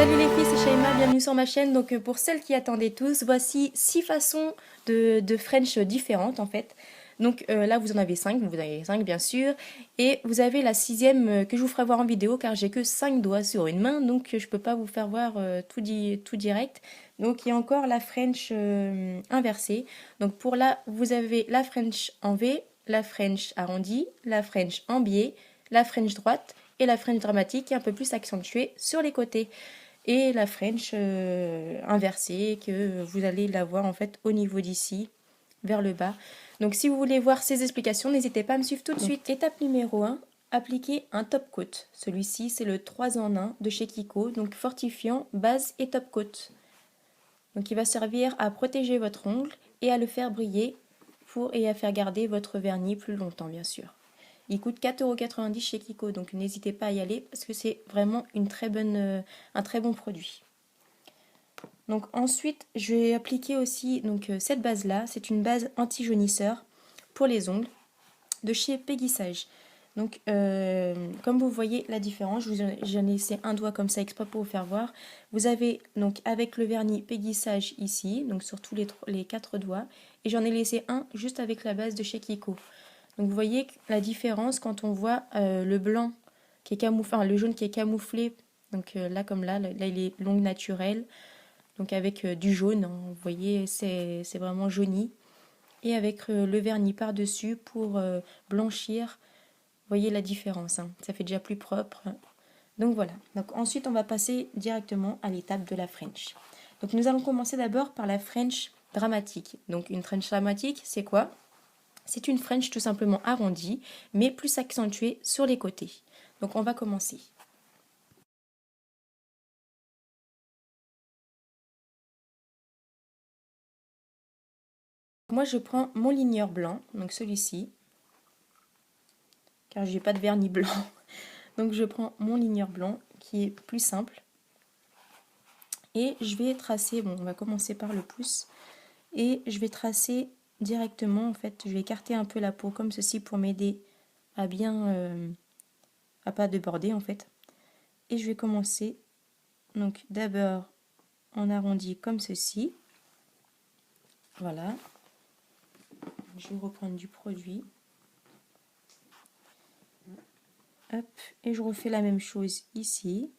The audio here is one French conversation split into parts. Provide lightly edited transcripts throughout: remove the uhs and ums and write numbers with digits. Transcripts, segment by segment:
Salut les filles, c'est Shaima, bienvenue sur ma chaîne. Donc pour celles qui attendaient tous, voici 6 façons de French différentes en fait. Donc là vous en avez 5, vous en avez 5 bien sûr. Et vous avez la 6e que je vous ferai voir en vidéo car j'ai que 5 doigts sur une main. Donc je peux pas vous faire voir tout direct. Donc il y a encore la French inversée. Donc pour là vous avez la French en V, la French arrondie, la French en biais, la French droite et la French dramatique qui est un peu plus accentuée sur les côtés. Et la French inversée que vous allez la voir en fait au niveau d'ici vers le bas. Donc si vous voulez voir ces explications, n'hésitez pas à me suivre tout de suite. Étape numéro 1, appliquer un top coat. Celui-ci c'est le 3 en 1 de chez Kiko, donc fortifiant, base et top coat. Donc il va servir à protéger votre ongle et à le faire briller et à faire garder votre vernis plus longtemps bien sûr. Il coûte 4,90 € chez Kiko, donc n'hésitez pas à y aller parce que c'est vraiment un très bon produit. Donc ensuite, je vais appliquer aussi cette base-là. C'est une base anti-jaunisseur pour les ongles de chez Peggy Sage. Donc comme vous voyez la différence, j'en ai laissé un doigt comme ça exprès pour vous faire voir. Vous avez donc avec le vernis Peggy Sage ici, donc sur tous les 4 doigts, et j'en ai laissé un juste avec la base de chez Kiko. Donc vous voyez la différence quand on voit le blanc qui est camouflé, enfin le jaune qui est camouflé. Donc là comme là il est l'ongle naturel. Donc avec du jaune, hein, vous voyez c'est vraiment jauni. Et avec le vernis par-dessus pour blanchir. Vous voyez la différence, hein, ça fait déjà plus propre. Donc voilà. Donc ensuite on va passer directement à l'étape de la French. Donc nous allons commencer d'abord par la French dramatique. Donc une French dramatique c'est quoi ? C'est une French tout simplement arrondie, mais plus accentuée sur les côtés. Donc on va commencer. Moi je prends mon ligneur blanc, donc celui-ci, car j'ai pas de vernis blanc. Donc je prends mon ligneur blanc qui est plus simple. Et je vais tracer, bon on va commencer par le pouce, et je vais tracer directement, en fait, je vais écarter un peu la peau comme ceci pour m'aider à bien, à pas déborder en fait. Et je vais commencer, donc d'abord en arrondi comme ceci. Voilà. Je vais reprendre du produit. Hop, et je refais la même chose ici.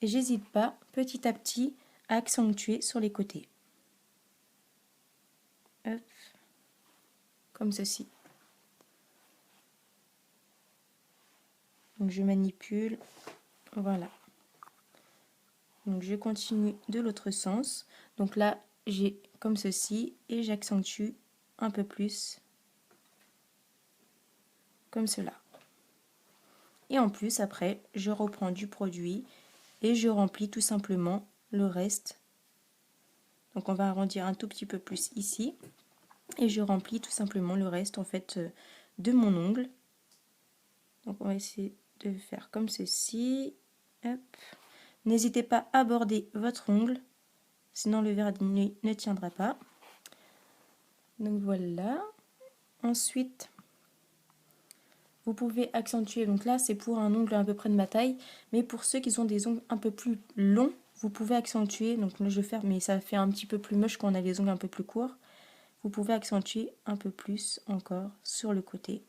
Et j'hésite pas, petit à petit, à accentuer sur les côtés. Hop, comme ceci. Donc je manipule, voilà. Donc je continue de l'autre sens. Donc là, j'ai comme ceci et j'accentue un peu plus, comme cela. Et en plus, après, je reprends du produit et je remplis tout simplement le reste. Donc on va arrondir un tout petit peu plus ici. Et je remplis tout simplement le reste en fait de mon ongle. Donc on va essayer de faire comme ceci. Hop. N'hésitez pas à border votre ongle, sinon le vernis ne tiendra pas. Donc voilà. Ensuite, vous pouvez accentuer. Donc là, c'est pour un ongle à peu près de ma taille. Mais pour ceux qui ont des ongles un peu plus longs, vous pouvez accentuer. Donc là, je vais faire, mais ça fait un petit peu plus moche quand on a les ongles un peu plus courts. Vous pouvez accentuer un peu plus encore sur le côté.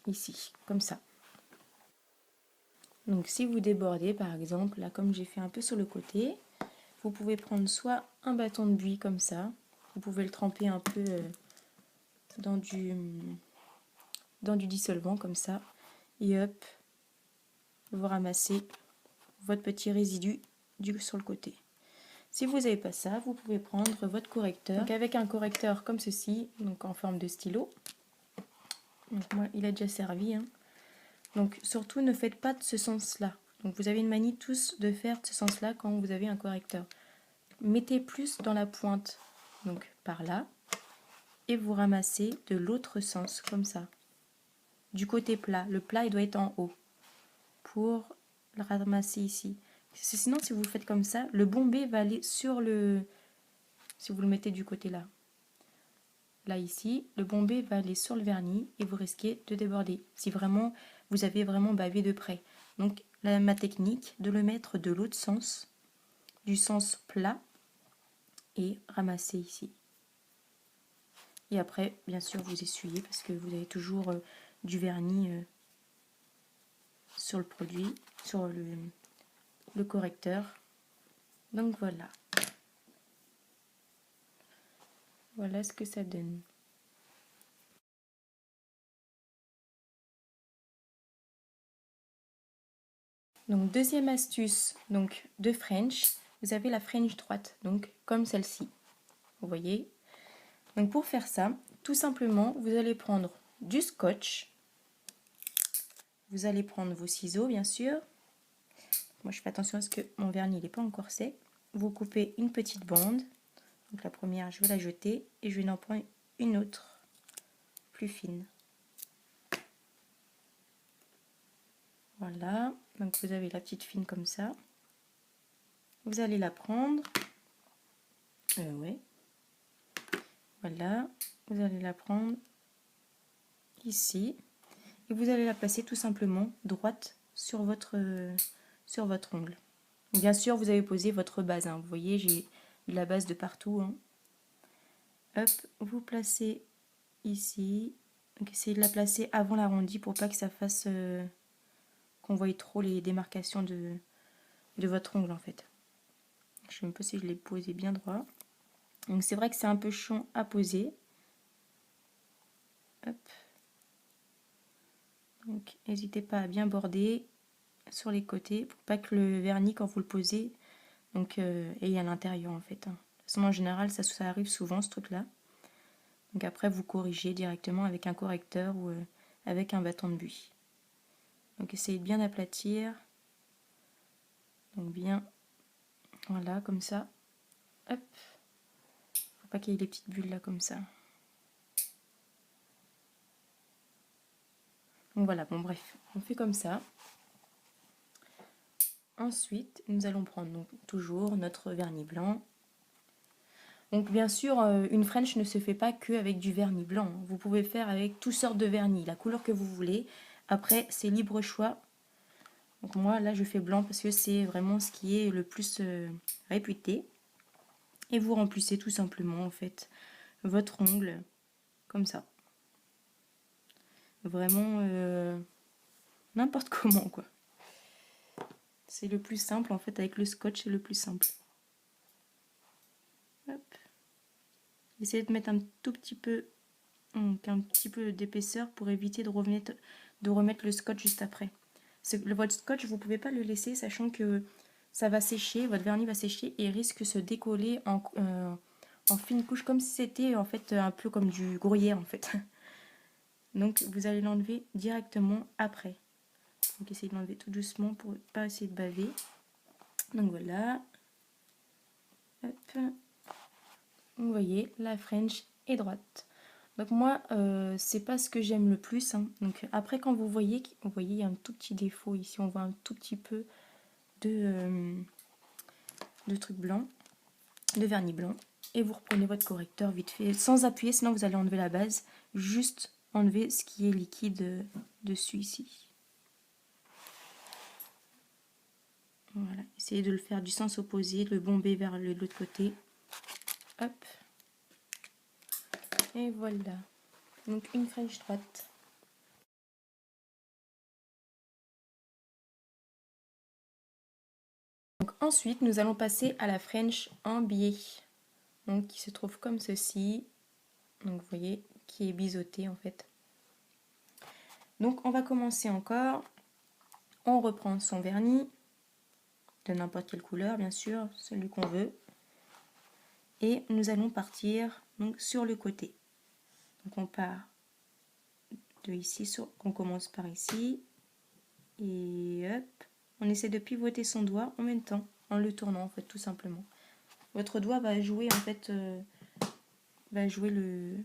Ici, comme ça. Donc si vous débordez, par exemple, là comme j'ai fait un peu sur le côté, vous pouvez prendre soit un bâton de buis comme ça. Vous pouvez le tremper un peu dans du dissolvant comme ça. Et hop, vous ramassez votre petit résidu sur le côté. Si vous n'avez pas ça, vous pouvez prendre votre correcteur. Donc avec un correcteur comme ceci, donc en forme de stylo. Donc moi, il a déjà servi. Hein. Donc surtout, ne faites pas de ce sens-là. Donc vous avez une manie tous de faire de ce sens-là quand vous avez un correcteur. Mettez plus dans la pointe, donc par là, et vous ramassez de l'autre sens, comme ça. Du côté plat. Le plat, il doit être en haut. Pour le ramasser ici. Parce que sinon, si vous le faites comme ça, le bombé va aller sur le... Si vous le mettez du côté là. Là, ici, le bombé va aller sur le vernis et vous risquez de déborder. Si vraiment, vous avez vraiment bavé de près. Donc ma technique, de le mettre de l'autre sens, du sens plat, et ramasser ici. Et après, bien sûr, vous essuyez parce que vous avez toujours du vernis sur le produit, sur le correcteur. Donc voilà. Voilà ce que ça donne. Donc deuxième astuce donc de French, vous avez la French droite, donc comme celle-ci. Vous voyez. Donc pour faire ça, tout simplement, vous allez prendre du scotch. Vous allez prendre vos ciseaux, bien sûr. Moi, je fais attention à ce que mon vernis n'est pas encore sec. Vous coupez une petite bande. Donc la première, je vais la jeter et je vais en prendre une autre, plus fine. Voilà. Donc vous avez la petite fine comme ça. Vous allez la prendre. Ouais. Voilà. Vous allez la prendre ici. Et vous allez la placer tout simplement droite sur votre ongle. Bien sûr, vous avez posé votre base. Hein. Vous voyez, j'ai de la base de partout. Hein. Hop, vous placez ici. Donc essayez de la placer avant l'arrondi pour pas que ça fasse qu'on voie trop les démarcations de votre ongle en fait. Je sais même pas si je l'ai posé bien droit. Donc c'est vrai que c'est un peu chiant à poser. Hop. Donc n'hésitez pas à bien border sur les côtés pour pas que le vernis quand vous le posez donc aille à l'intérieur en fait. Hein. De toute façon en général ça arrive souvent ce truc là. Donc après vous corrigez directement avec un correcteur ou avec un bâton de buis. Donc essayez de bien aplatir. Donc bien, voilà comme ça. Hop. Faut pas qu'il y ait des petites bulles là comme ça. Donc voilà, bon bref, on fait comme ça. Ensuite, nous allons prendre donc, toujours notre vernis blanc. Donc bien sûr, une French ne se fait pas que avec du vernis blanc. Vous pouvez faire avec toutes sortes de vernis, la couleur que vous voulez. Après, c'est libre choix. Donc moi, là, je fais blanc parce que c'est vraiment ce qui est le plus réputé. Et vous remplissez tout simplement, en fait, votre ongle comme ça. Vraiment n'importe comment, quoi. C'est le plus simple, en fait, avec le scotch, c'est le plus simple. Hop. Essayez de mettre un tout petit peu, un petit peu d'épaisseur pour éviter de remettre le scotch juste après. Votre scotch, vous ne pouvez pas le laisser, sachant que ça va sécher, votre vernis va sécher et risque de se décoller en fine couche, comme si c'était en fait un peu comme du gruyère en fait. Donc vous allez l'enlever directement après. Donc essayez de l'enlever tout doucement pour ne pas essayer de baver. Donc voilà. Hop. Vous voyez, la French est droite. Donc moi, c'est pas ce que j'aime le plus. Hein. Donc après, quand vous voyez, il y a un tout petit défaut ici. On voit un tout petit peu de truc blanc, de vernis blanc. Et vous reprenez votre correcteur vite fait, sans appuyer, sinon vous allez enlever la base. Juste enlever ce qui est liquide dessus ici. Voilà, essayez de le faire du sens opposé, de le bomber vers l'autre côté. Hop. Et voilà. Donc une French droite. Donc ensuite, nous allons passer à la French en biais. Donc qui se trouve comme ceci. Donc vous voyez, qui est biseauté en fait. Donc on va commencer encore. On reprend son vernis, de n'importe quelle couleur bien sûr, celui qu'on veut. Et nous allons partir donc, sur le côté. Donc on part de ici, on commence par ici. Et hop, on essaie de pivoter son doigt en même temps, en le tournant en fait tout simplement. Votre doigt va jouer en fait, va jouer le.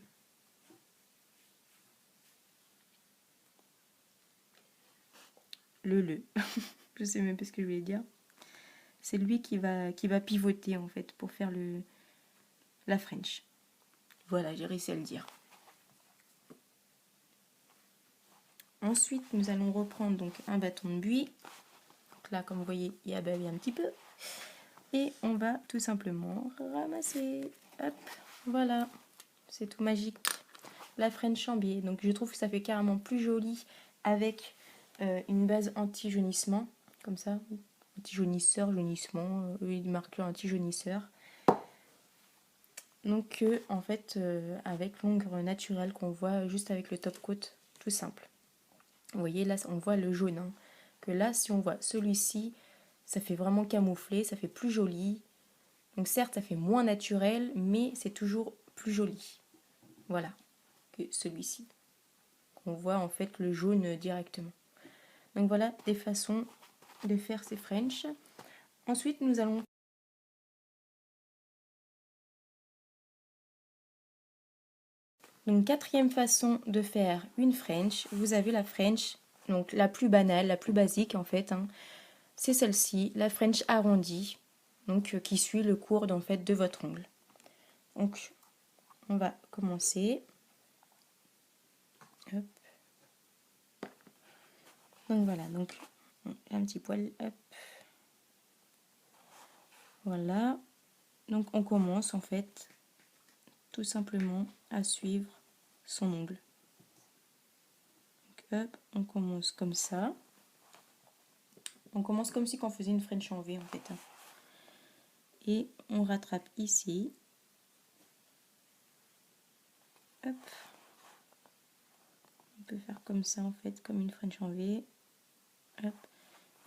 Je sais même pas ce que je voulais dire. C'est lui qui va pivoter en fait pour faire la French. Voilà, j'ai réussi à le dire. Ensuite, nous allons reprendre donc un bâton de buis. Donc là, comme vous voyez, il y a bavé un petit peu. Et on va tout simplement ramasser. Hop, voilà, c'est tout magique. La French en biais. Donc je trouve que ça fait carrément plus joli avec une base anti-jaunissement. Comme ça, anti-jaunisseur, jaunissement. Il marque anti-jaunisseur. Donc en fait, avec l'ongre naturelle qu'on voit juste avec le top coat, tout simple. Vous voyez, là, on voit le jaune. Hein. Que là, si on voit celui-ci, ça fait vraiment camoufler, ça fait plus joli. Donc certes, ça fait moins naturel, mais c'est toujours plus joli. Voilà, que celui-ci. On voit en fait le jaune directement. Donc voilà des façons de faire ces French. Ensuite, nous allons... Donc quatrième façon de faire une French, vous avez la French, donc la plus banale, la plus basique en fait. Hein. C'est celle-ci, la French arrondie, donc qui suit le cours en fait, de votre ongle. Donc on va commencer. Hop. Donc voilà, donc un petit poil, hop. Voilà, donc on commence en fait tout simplement à suivre son ongle. Donc, hop, on commence comme ça. On commence comme si on faisait une French en V en fait. Hein. Et on rattrape ici. Hop. On peut faire comme ça en fait, comme une French en V. Hop.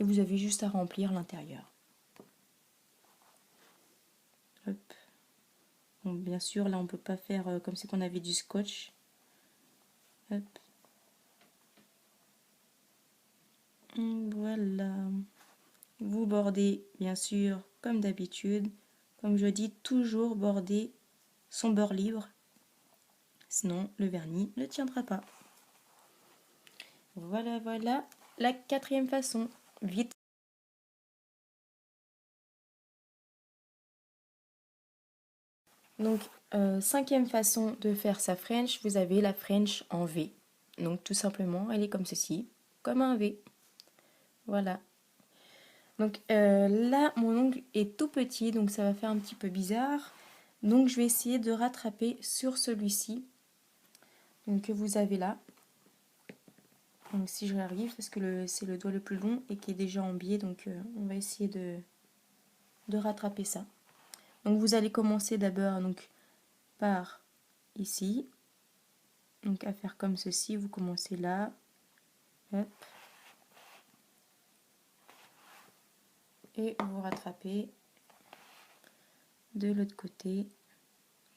Et vous avez juste à remplir l'intérieur. Hop. Bon, bien sûr, là on peut pas faire comme si on avait du scotch. Hop. Voilà. Vous bordez bien sûr comme d'habitude. Comme je dis, toujours border son beurre libre. Sinon, le vernis ne tiendra pas. Voilà, voilà. La quatrième façon. Vite. Donc, cinquième façon de faire sa French, vous avez la French en V. Donc, tout simplement, elle est comme ceci, comme un V. Voilà. Donc, là, mon ongle est tout petit, donc ça va faire un petit peu bizarre. Donc, je vais essayer de rattraper sur celui-ci, donc que vous avez là. Donc, si je arrive, parce que c'est le doigt le plus long et qui est déjà en biais, donc on va essayer de rattraper ça. Donc, vous allez commencer d'abord donc par ici. Donc à faire comme ceci, vous commencez là, hop, et vous rattrapez de l'autre côté.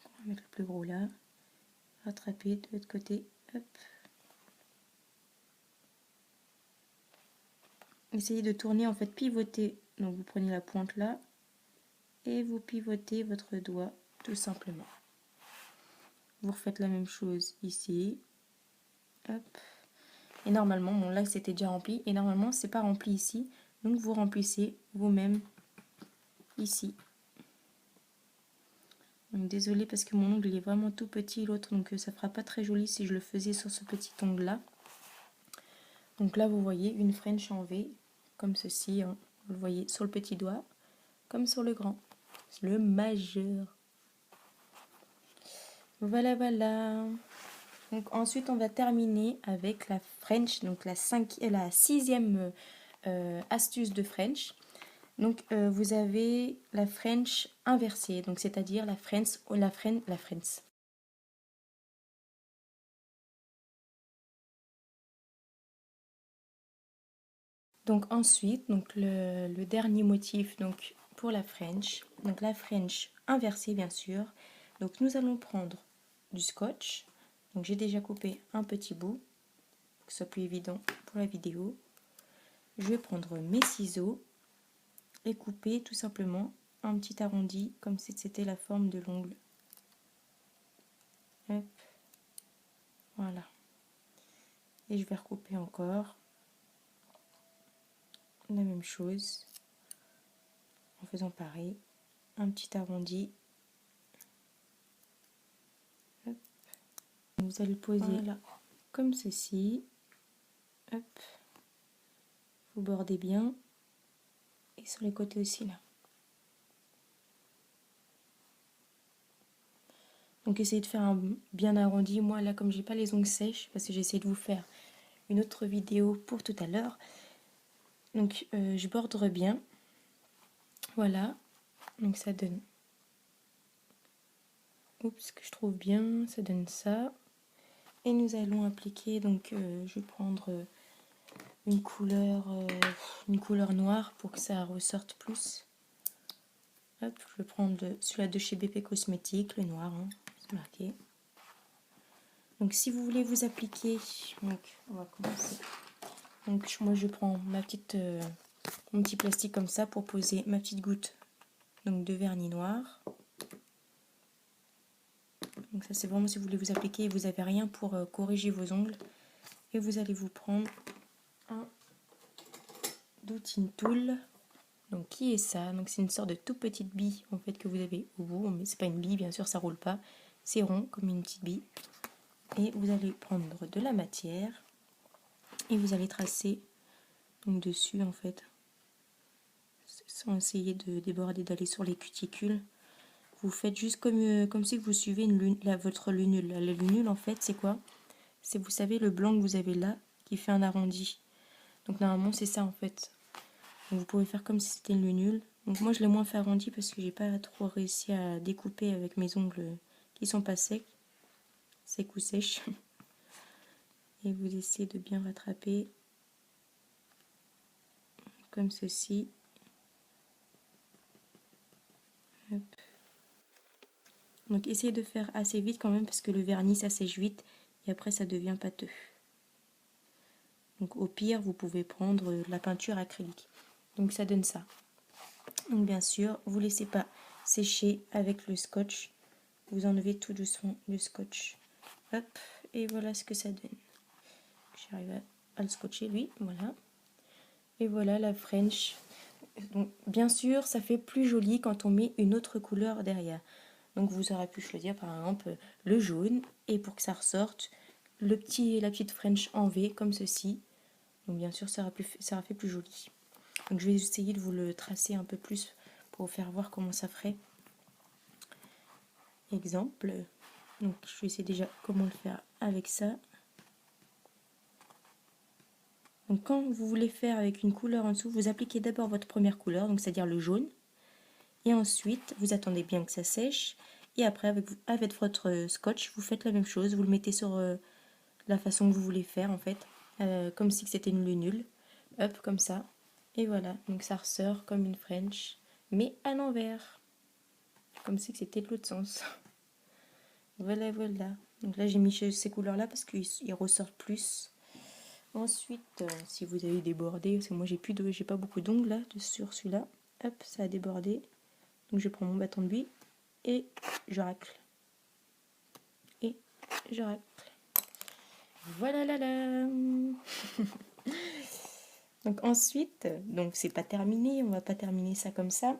On va mettre le plus gros là, rattrapez de l'autre côté, hop. Essayez de tourner, en fait pivoter, donc vous prenez la pointe là, et vous pivotez votre doigt tout simplement. Vous refaites la même chose ici, hop. Et normalement, bon là c'était déjà rempli, et normalement c'est pas rempli ici, donc vous remplissez vous-même ici. Donc désolée parce que mon ongle il est vraiment tout petit l'autre, donc ça fera pas très joli si je le faisais sur ce petit ongle là. Donc là vous voyez une French en V, comme ceci, hein. Vous le voyez sur le petit doigt, comme sur le grand, le majeur. Voilà, voilà. Donc ensuite on va terminer avec la French, donc la sixième astuce de French. Donc vous avez la French inversée, donc c'est-à-dire la French ou la French. Donc ensuite, donc le dernier motif donc pour la French, donc la French inversée bien sûr. Donc nous allons prendre du scotch. Donc j'ai déjà coupé un petit bout pour que ce soit plus évident pour la vidéo. Je vais prendre mes ciseaux et couper tout simplement un petit arrondi comme si c'était la forme de l'ongle. Hop. Voilà. Et je vais recouper encore la même chose en faisant pareil, un petit arrondi. Hop. Vous allez poser voilà, comme ceci. Hop. Vous bordez bien. Et sur les côtés aussi là. Donc essayez de faire un bien arrondi. Moi là comme j'ai pas les ongles sèches, parce que j'ai essayé de vous faire une autre vidéo pour tout à l'heure. Donc je borde bien. Voilà. Donc ça donne... Oups, que je trouve bien. Ça donne ça. Et nous allons appliquer, donc je vais prendre une couleur noire pour que ça ressorte plus. Hop, je vais prendre celui-là de chez BP Cosmétiques, le noir, hein, c'est marqué. Donc si vous voulez vous appliquer, donc on va commencer. Donc moi je prends mon petit plastique comme ça pour poser ma petite goutte donc de vernis noir. Donc ça c'est vraiment si vous voulez vous appliquer et vous n'avez rien pour corriger vos ongles. Et vous allez vous prendre un Doutine Tool. Donc qui est ça? Donc c'est une sorte de toute petite bille en fait que vous avez au bout, mais c'est pas une bille bien sûr, ça roule pas. C'est rond comme une petite bille. Et vous allez prendre de la matière et vous allez tracer donc dessus en fait, sans essayer de déborder, d'aller sur les cuticules. Vous faites juste comme si vous suivez votre lunule. La lunule en fait c'est quoi? C'est, vous savez, le blanc que vous avez là qui fait un arrondi. Donc normalement c'est ça en fait. Donc, vous pouvez faire comme si c'était une lunule. Donc moi je l'ai moins fait arrondi parce que j'ai pas trop réussi à découper avec mes ongles qui sont pas secs ou sèches. Et vous essayez de bien rattraper comme ceci. Hop. Donc essayez de faire assez vite quand même parce que le vernis ça sèche vite et après ça devient pâteux. Donc au pire vous pouvez prendre de la peinture acrylique. Donc ça donne ça. Donc bien sûr vous laissez pas sécher avec le scotch. Vous enlevez tout doucement le scotch. Hop, et voilà ce que ça donne. J'arrive à le scotcher lui, voilà. Et voilà la French. Donc, bien sûr, ça fait plus joli quand on met une autre couleur derrière. Donc vous aurez pu choisir par exemple le jaune et pour que ça ressorte, la petite French en V comme ceci. Donc bien sûr, ça aura fait plus joli. Donc je vais essayer de vous le tracer un peu plus pour vous faire voir comment ça ferait. Exemple. Donc je vais essayer déjà comment le faire avec ça. Donc quand vous voulez faire avec une couleur en dessous, vous appliquez d'abord votre première couleur, donc c'est-à-dire le jaune. Et ensuite, vous attendez bien que ça sèche. Et après, avec votre scotch, vous faites la même chose. Vous le mettez sur la façon que vous voulez faire, en fait. Comme si c'était une lunule. Hop, comme ça. Et voilà. Donc ça ressort comme une French. Mais à l'envers. Comme si c'était de l'autre sens. Voilà, voilà. Donc là, j'ai mis ces couleurs-là parce qu'ils ressortent plus. Ensuite, si vous avez débordé, parce que moi, j'ai pas beaucoup d'ongles là, sur celui-là. Hop, ça a débordé. Donc je prends mon bâton de buis et je racle. Et je racle. Voilà là là. Donc ensuite, donc c'est pas terminé, on va pas terminer ça comme ça.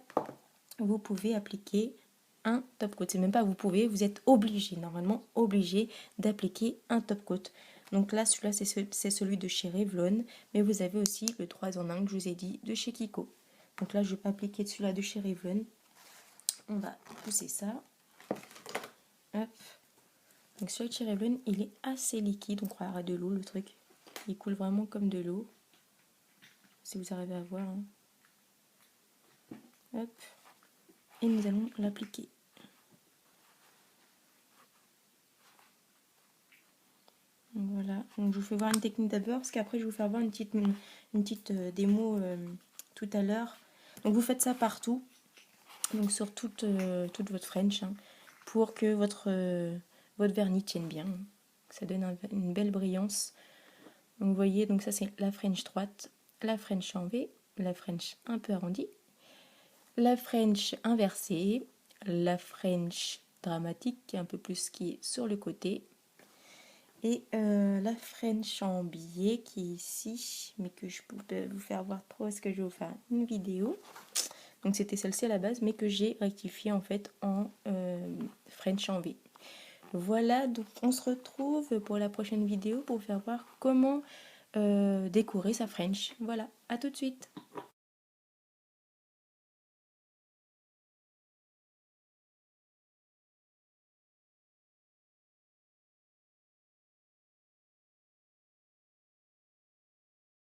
Vous pouvez appliquer un top coat. C'est même pas vous pouvez, vous êtes obligé, normalement obligé d'appliquer un top coat. Donc là, celui-là, c'est celui de chez Revlon, mais vous avez aussi le 3 en 1 que je vous ai dit de chez Kiko. Donc là, je vais pas appliquer celui-là de chez Revlon. On va pousser ça. Hop. Donc celui de chez Revlon, il est assez liquide, on croirait de l'eau le truc. Il coule vraiment comme de l'eau. Si vous arrivez à voir. Hein. Hop. Et nous allons l'appliquer. Voilà. Donc je vous fais voir une technique d'abord, parce qu'après je vais vous faire voir une petite démo tout à l'heure. Donc vous faites ça partout. Donc sur toute votre French. Hein, pour que votre vernis tienne bien. Ça donne une belle brillance. Donc vous voyez, donc ça c'est la French droite, la French en V, la French un peu arrondie, la French inversée, la French dramatique qui est un peu plus qui est sur le côté, et la French en billet qui est ici, mais que je peux vous faire voir trop parce que je vais vous faire une vidéo. Donc c'était celle-ci à la base, mais que j'ai rectifié en fait en French en V. Voilà, donc on se retrouve pour la prochaine vidéo pour vous faire voir comment décorer sa French. Voilà, à tout de suite.